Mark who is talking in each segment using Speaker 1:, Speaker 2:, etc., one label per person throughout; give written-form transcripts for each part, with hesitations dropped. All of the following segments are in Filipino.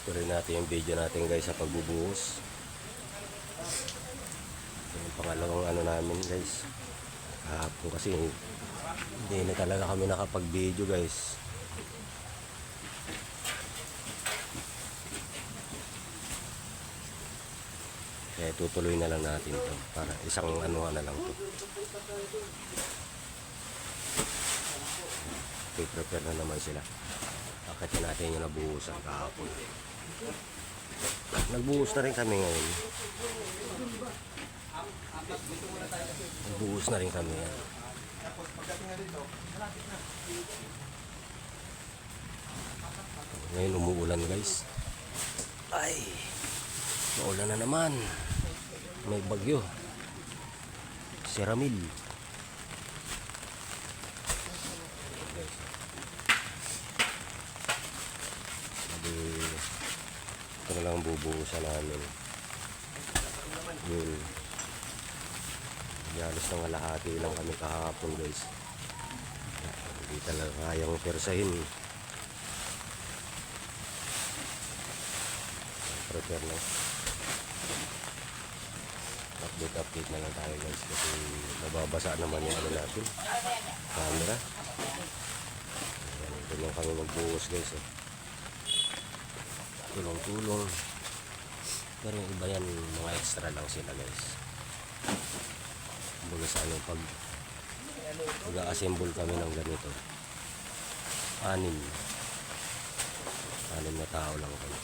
Speaker 1: Tuloy natin yung video natin guys sa pagbubuhos. Yung pangalawang ano namin guys. Kahapon kasi hindi na talaga kami nakapag-video guys. Kaya tutuloy na lang natin to para isang ano na lang to. Prepare na naman sila. Akit na natin yung nabuhusan kahapon. Nagbuhos na rin kami ngayon. Nagbuhos na rin kami yan. Ngayon umuulan guys. Ay, maulan na naman. May bagyo. Si Ramil. Ito na lang bubuhusan namin. Yun. Halos ng alahati lang kami kahapon guys. Hindi talaga kayang persahin. Prepare lang. Update na lang tayo guys kasi nababasa naman yung ano natin, camera. Ito lang kami magbuhos guys eh. Tulong-tulong. Pero yung iba yan, mga extra lang sila guys. Kumbaga sa ano, pag mag-assemble kami ng ganito, anim na tao lang kami.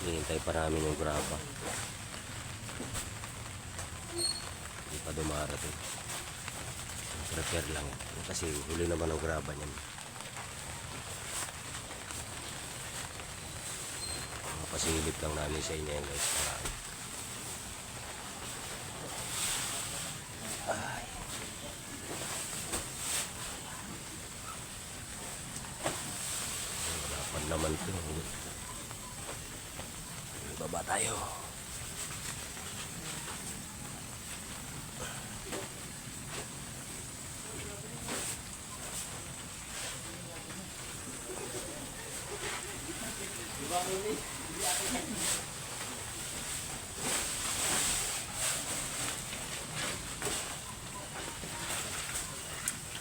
Speaker 1: Hihintay pa namin yung graba. Hindi pa dumarating. Prepare lang kasi huli naman ang graba niyan. Pasilip lang namin sa inyo guys. Ay. Harapan naman ito. Baba tayo.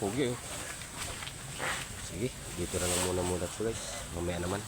Speaker 1: Okay. Sige, dito na lang muna guys. Mamaya naman.